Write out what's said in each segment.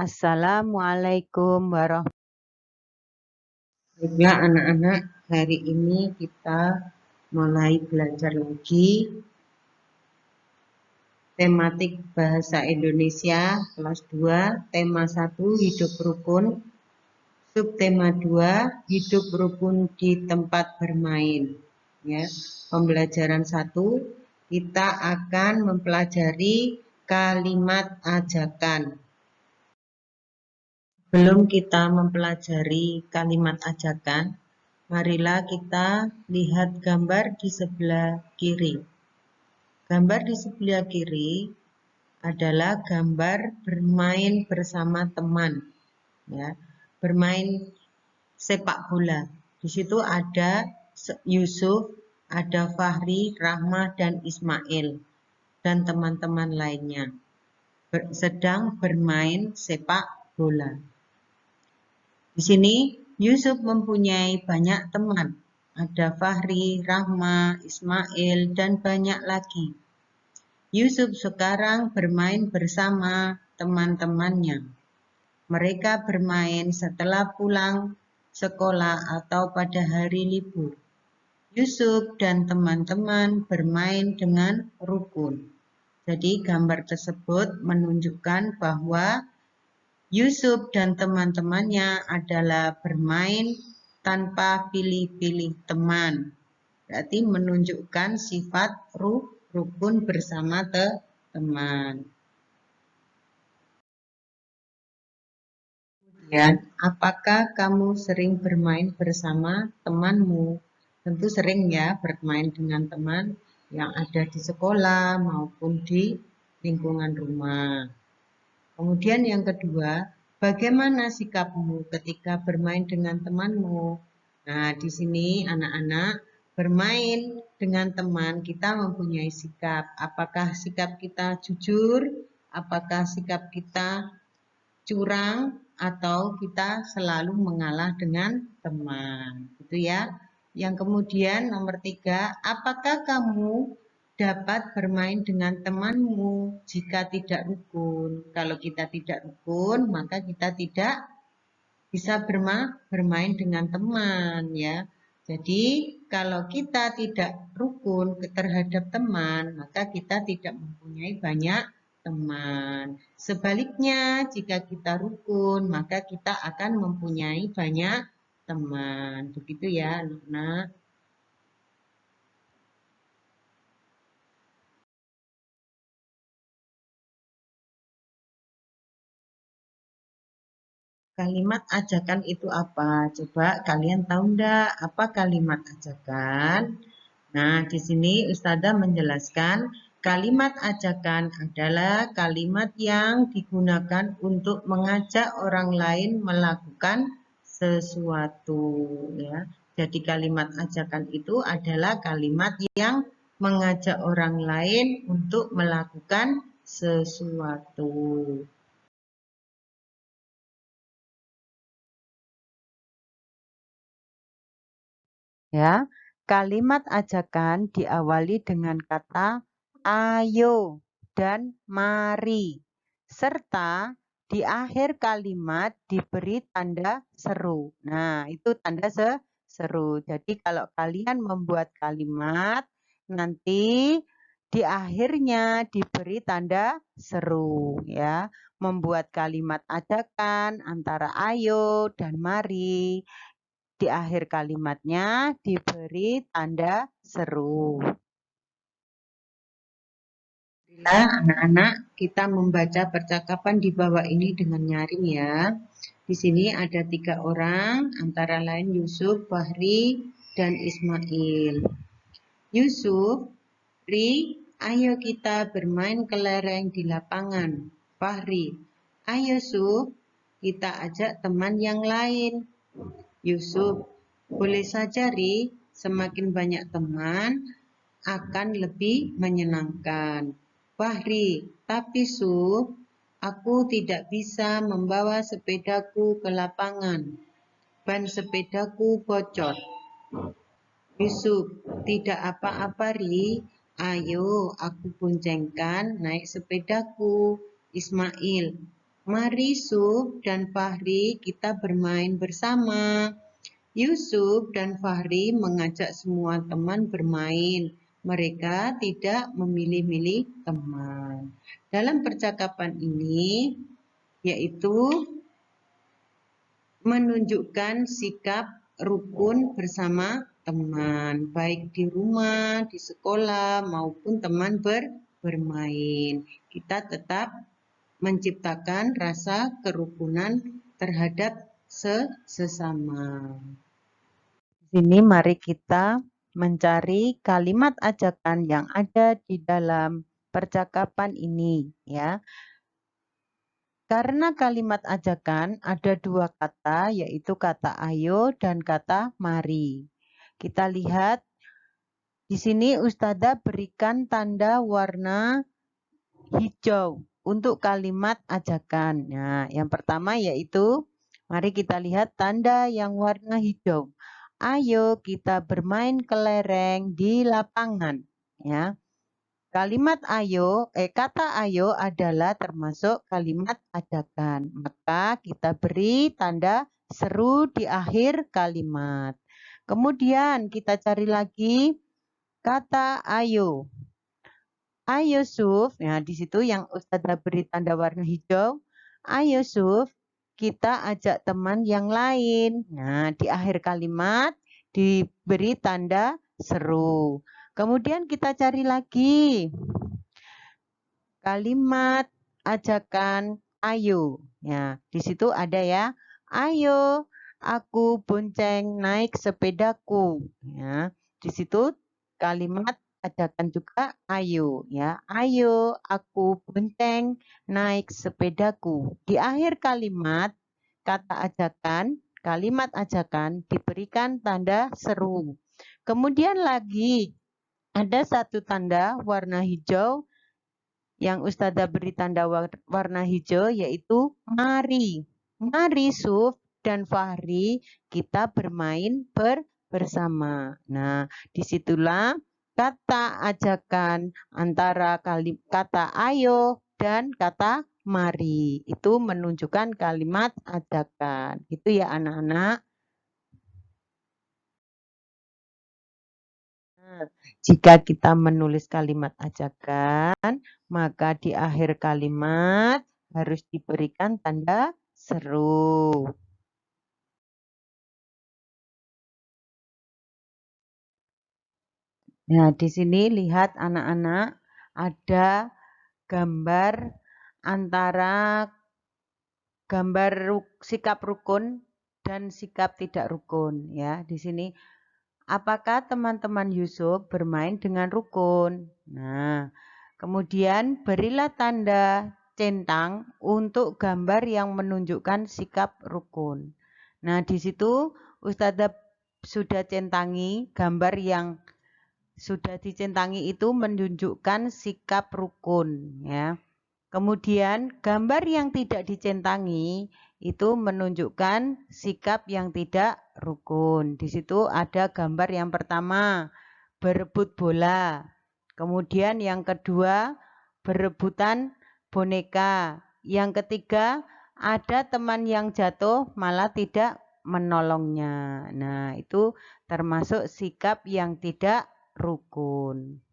Assalamualaikum warahmatullahi wabarakatuh. Baiklah anak-anak, hari ini kita mulai belajar lagi tematik bahasa Indonesia kelas 2, tema 1 hidup rukun, subtema 2 hidup rukun di tempat bermain. Ya, pembelajaran 1 kita akan mempelajari kalimat ajakan. Sebelum kita mempelajari kalimat ajakan, marilah kita lihat gambar di sebelah kiri. Gambar di sebelah kiri adalah gambar bermain bersama teman, ya, bermain sepak bola. Di situ ada Yusuf, ada Fahri, Rahma, dan Ismail, dan teman-teman lainnya sedang bermain sepak bola. Di sini Yusuf mempunyai banyak teman. Ada Fahri, Rahma, Ismail, dan banyak lagi. Yusuf sekarang bermain bersama teman-temannya. Mereka bermain setelah pulang sekolah atau pada hari libur. Yusuf dan teman-teman bermain dengan rukun. Jadi gambar tersebut menunjukkan bahwa Yusuf dan teman-temannya adalah bermain tanpa pilih-pilih teman. Berarti menunjukkan sifat rukun bersama teman. Kemudian, apakah kamu sering bermain bersama temanmu? Tentu sering ya bermain dengan teman yang ada di sekolah maupun di lingkungan rumah. Kemudian yang kedua, bagaimana sikapmu ketika bermain dengan temanmu? Nah, di sini anak-anak bermain dengan teman kita mempunyai sikap. Apakah sikap kita jujur? Apakah sikap kita curang? Atau kita selalu mengalah dengan teman? Gitu ya. Yang kemudian nomor 3, apakah kamu dapat bermain dengan temanmu jika tidak rukun? Kalau kita tidak rukun, maka kita tidak bisa bermain dengan teman ya. Jadi kalau kita tidak rukun terhadap teman, maka kita tidak mempunyai banyak teman. Sebaliknya, jika kita rukun, maka kita akan mempunyai banyak teman. Begitu ya, anak-anak. Kalimat ajakan itu apa? Coba kalian tahu enggak apa kalimat ajakan? Nah, di sini Ustazah menjelaskan kalimat ajakan adalah kalimat yang digunakan untuk mengajak orang lain melakukan sesuatu ya. Jadi kalimat ajakan itu adalah kalimat yang mengajak orang lain untuk melakukan sesuatu. Ya, kalimat ajakan diawali dengan kata ayo dan mari, serta di akhir kalimat diberi tanda seru. Nah, itu tanda seru. Jadi kalau kalian membuat kalimat, nanti di akhirnya diberi tanda seru ya. Membuat kalimat ajakan antara ayo dan mari. Di akhir kalimatnya diberi tanda seru. Bila anak-anak kita membaca percakapan di bawah ini dengan nyaring ya. Di sini ada 3 orang, antara lain Yusuf, Fahri, dan Ismail. Yusuf, Fahri, ayo kita bermain kelereng di lapangan. Fahri, ayo Yusuf, kita ajak teman yang lain. Yusuf, boleh saja Ri, semakin banyak teman akan lebih menyenangkan. Fahri, tapi Suf, aku tidak bisa membawa sepedaku ke lapangan. Ban sepedaku bocor. Yusuf, tidak apa-apa Ri, ayo aku boncengkan naik sepedaku. Ismail, Mari Yusuf dan Fahri kita bermain bersama. Yusuf dan Fahri mengajak semua teman bermain. Mereka tidak memilih-milih teman. Dalam percakapan ini, yaitu menunjukkan sikap rukun bersama teman, baik di rumah, di sekolah, maupun teman bermain. Kita tetap menciptakan rasa kerukunan terhadap sesama. Di sini mari kita mencari kalimat ajakan yang ada di dalam percakapan ini, ya. Karena kalimat ajakan ada dua kata, yaitu kata ayo dan kata mari. Kita lihat di sini Ustazah berikan tanda warna hijau untuk kalimat ajakan. Nah, yang pertama yaitu, mari kita lihat tanda yang warna hijau. Ayo kita bermain kelereng di lapangan. Ya. Kalimat ayo, kata ayo adalah termasuk kalimat ajakan. Maka kita beri tanda seru di akhir kalimat. Kemudian kita cari lagi kata ayo. Ayo Yusuf, nah di situ yang Ustazah beri tanda warna hijau. Ayo Yusuf, kita ajak teman yang lain. Nah, di akhir kalimat diberi tanda seru. Kemudian kita cari lagi kalimat ajakan ayo. Ya, di situ ada ya. Ayo, aku bonceng naik sepedaku. Ya, di situ kalimat ajakan juga ayo ya. Ayo, aku bonceng naik sepedaku. Di akhir kalimat kata ajakan, kalimat ajakan diberikan tanda seru. Kemudian lagi ada satu tanda warna hijau yang Ustazah beri tanda warna hijau yaitu mari. Mari Suf dan Fahri kita bermain bersama. Nah, disitulah kata ajakan antara kata ayo dan kata mari. Itu menunjukkan kalimat ajakan. Itu ya anak-anak. Jika kita menulis kalimat ajakan, maka di akhir kalimat harus diberikan tanda seru. Nah, di sini lihat anak-anak ada gambar antara gambar sikap rukun dan sikap tidak rukun ya. Di sini apakah teman-teman Yusuf bermain dengan rukun? Nah, kemudian berilah tanda centang untuk gambar yang menunjukkan sikap rukun. Nah, di situ Ustazah sudah centangi gambar yang sudah dicentangi itu menunjukkan sikap rukun ya. Kemudian gambar yang tidak dicentangi itu menunjukkan sikap yang tidak rukun. Di situ ada gambar yang pertama, berebut bola. Kemudian yang kedua, berebutan boneka. Yang ketiga, ada teman yang jatuh malah tidak menolongnya. Nah, itu termasuk sikap yang tidak rukun.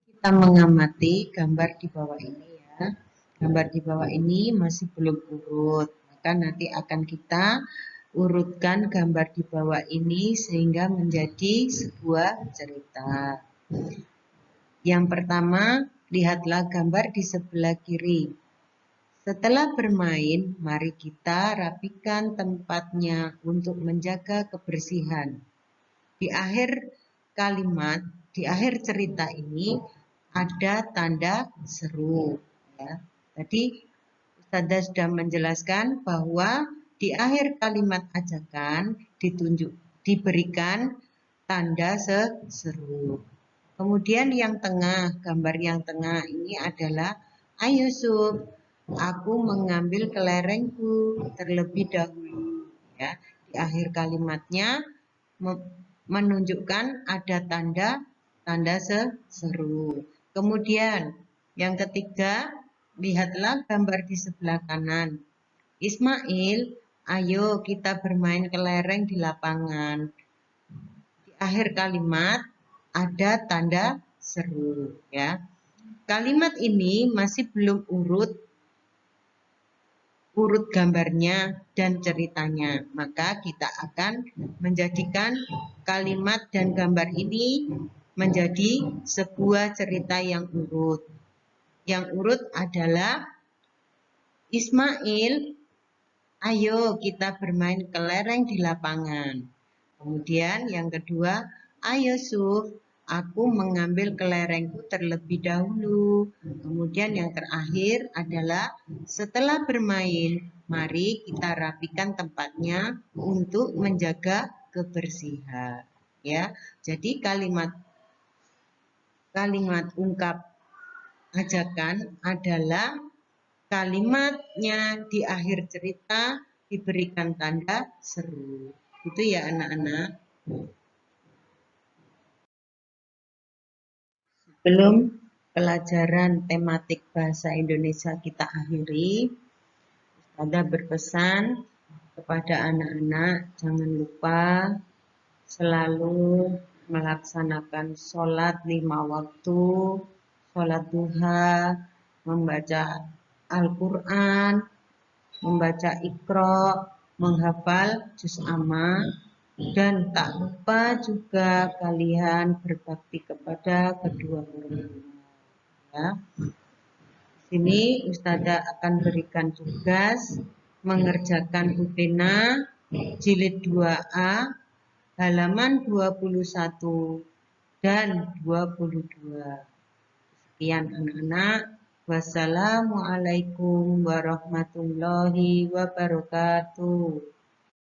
Kita mengamati gambar di bawah ini ya. Gambar di bawah ini masih belum urut. Maka nanti akan kita urutkan gambar di bawah ini sehingga menjadi sebuah cerita. Yang pertama, lihatlah gambar di sebelah kiri. Setelah bermain, mari kita rapikan tempatnya untuk menjaga kebersihan. Di akhir kalimat, di akhir cerita ini ada tanda seru. Ya. Tadi Ustazah sudah menjelaskan bahwa di akhir kalimat ajakan diberikan tanda seru. Kemudian yang tengah, gambar yang tengah ini adalah ayo Yusuf, aku mengambil kelerengku terlebih dahulu. Ya, di akhir kalimatnya menunjukkan ada tanda seru. Kemudian yang ketiga lihatlah gambar di sebelah kanan. Ismail, ayo kita bermain kelereng di lapangan. Di akhir kalimat ada tanda seru, ya. Kalimat ini masih belum urut gambarnya dan ceritanya. Maka kita akan menjadikan kalimat dan gambar ini menjadi sebuah cerita yang urut. Yang urut adalah Ismail, ayo kita bermain kelereng di lapangan. Kemudian yang kedua, ayo Suf, aku mengambil kelerengku terlebih dahulu. Kemudian yang terakhir adalah setelah bermain, mari kita rapikan tempatnya untuk menjaga kebersihan. Ya, jadi kalimat ungkap ajakan adalah kalimatnya di akhir cerita diberikan tanda seru. Itu ya anak-anak. Sebelum pelajaran tematik bahasa Indonesia kita akhiri, Ustazah berpesan kepada anak-anak jangan lupa selalu melaksanakan sholat 5 waktu, sholat duha, membaca Al-Quran, membaca Iqra, menghafal juz amma, dan tak lupa juga kalian berbakti kepada kedua orang tua. Ya. Di sini Ustazah akan berikan tugas mengerjakan UTENA jilid 2A halaman 21 dan 22. Sekian anak-anak. Wassalamualaikum warahmatullahi wabarakatuh.